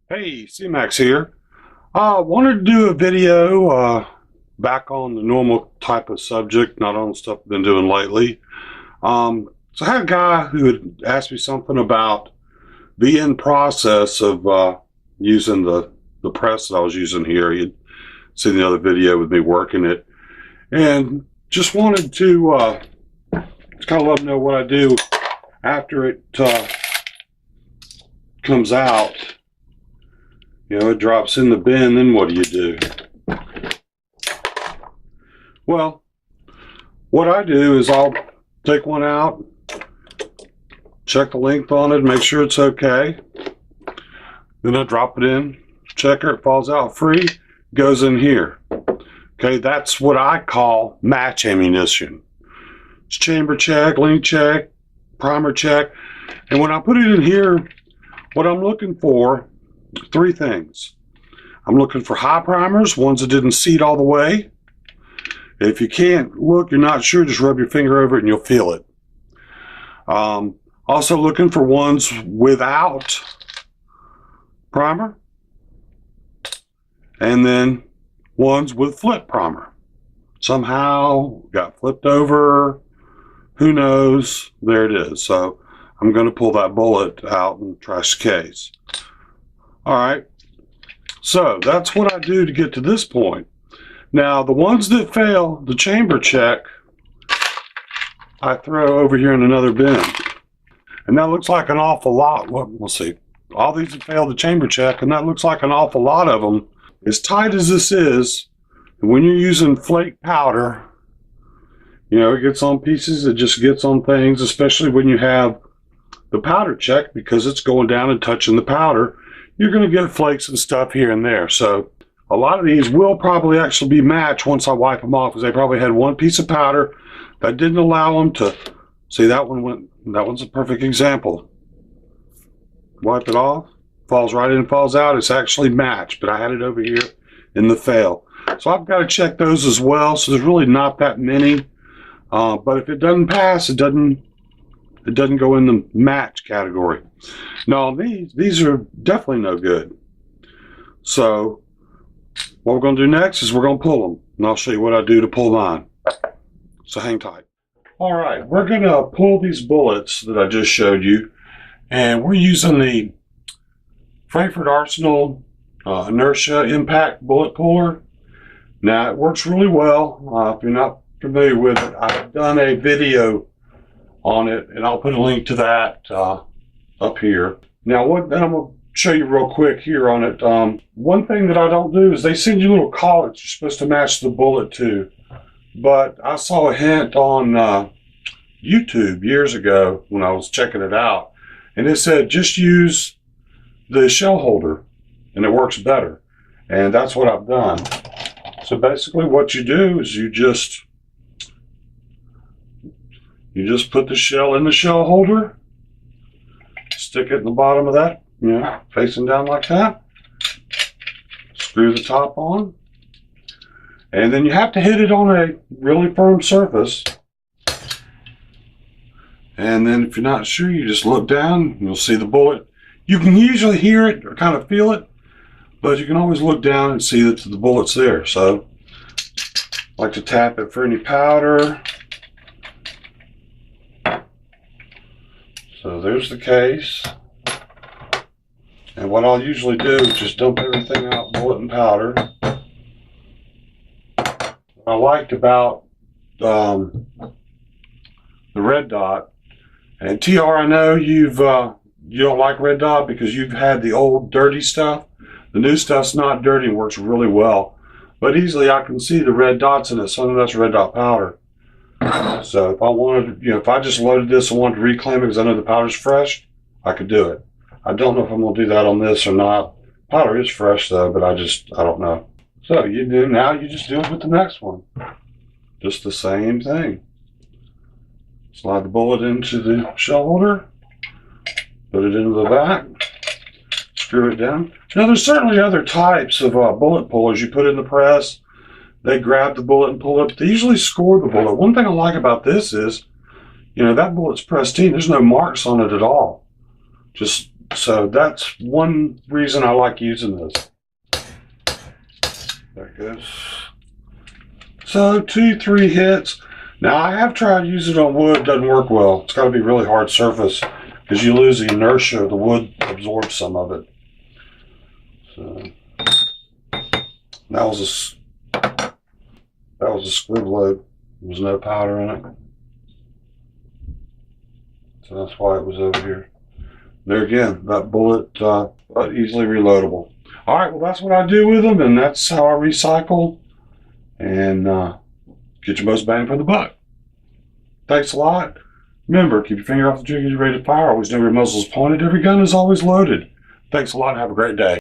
Hey, Cmax here. I wanted to do a video back on the normal type of subject, not on stuff I've been doing lately. So I had a guy who had asked me something about the end process of using the press that I was using here. He'd seen the other video with me working it, and just wanted to kind of let him know what I do after it comes out. You know, it drops in the bin, then what do? Well, what I do is I'll take one out, check the length on it, make sure it's okay. Then I drop it in, checker, it falls out free, goes in here. Okay, that's what I call match ammunition. It's chamber check, length check, primer check. And when I put it in here, what I'm looking for, three things. I'm looking for high primers, ones that didn't seat all the way. If you can't look, you're not sure, just rub your finger over it and you'll feel it. Also looking for ones without primer, and then ones with flip primer. Somehow got flipped over, who knows, there it is. So I'm going to pull that bullet out and trash the case. All right, so that's what I do to get to this point. Now, the ones that fail the chamber check, I throw over here in another bin. And that looks like an awful lot. Well, we'll see. All these have failed the chamber check, and that looks like an awful lot of them. As tight as this is, when you're using flake powder, you know, it gets on pieces, it just gets on things, especially when you have the powder check, because it's going down and touching the powder. You're going to get flakes and stuff here and there. So a lot of these will probably actually be matched once I wipe them off, because they probably had one piece of powder that didn't allow them to. See, that one's a perfect example. Wipe it off, falls right in, falls out. It's actually matched, but I had it over here in the fail. So I've got to check those as well. So there's really not that many. But if it doesn't pass, it doesn't go in the match category. No, these are definitely no good. So what we're going to do next is we're going to pull them, and I'll show you what I do to pull mine. So hang tight. All right, we're going to pull these bullets that I just showed you, and we're using the Frankfurt Arsenal inertia impact bullet puller. Now, it works really well. If you're not familiar with it, I've done a video on it, and I'll put a link to that up here. Now, then I'm going to show you real quick here on it. One thing that I don't do is they send you little collets you're supposed to match the bullet to. But I saw a hint on YouTube years ago when I was checking it out, and it said just use the shell holder and it works better. And that's what I've done. So basically what you do is you just put the shell in the shell holder, stick it in the bottom of that, you know, facing down like that, screw the top on, and then you have to hit it on a really firm surface. And then if you're not sure, you just look down and you'll see the bullet. You can usually hear it or kind of feel it, but you can always look down and see that the bullet's there. So I like to tap it for any powder. So there's the case. And what I'll usually do is just dump everything out, bullet and powder. What I liked about the red dot, and TR, I know you don't like red dot because you've had the old dirty stuff. The new stuff's not dirty and works really well. But easily I can see the red dots in it, some of that's red dot powder. So if I wanted, you know, if I just loaded this and wanted to reclaim it because I know the powder's fresh, I could do it. I don't know if I'm going to do that on this or not. Powder is fresh though, but I don't know. So now you just do it with the next one. Just the same thing. Slide the bullet into the shell holder, put it into the back, screw it down. Now there's certainly other types of bullet pullers you put in the press. They grab the bullet and pull it. They usually score the bullet. One thing I like about this is, you know, that bullet's pristine. There's no marks on it at all. Just So that's one reason I like using this. There it goes. So 2-3 hits. Now I have tried using it on wood, doesn't work well. It's got to be really hard surface because you lose the inertia. The wood absorbs some of it. So that was a squib load. There was no powder in it, so that's why it was over here. There again, that bullet easily reloadable. All right, well that's what I do with them, and that's how I recycle and get your most bang for the buck. Thanks a lot. Remember, keep your finger off the trigger, you're ready to fire. Always know your muzzle is pointed. Every gun is always loaded. Thanks a lot and have a great day.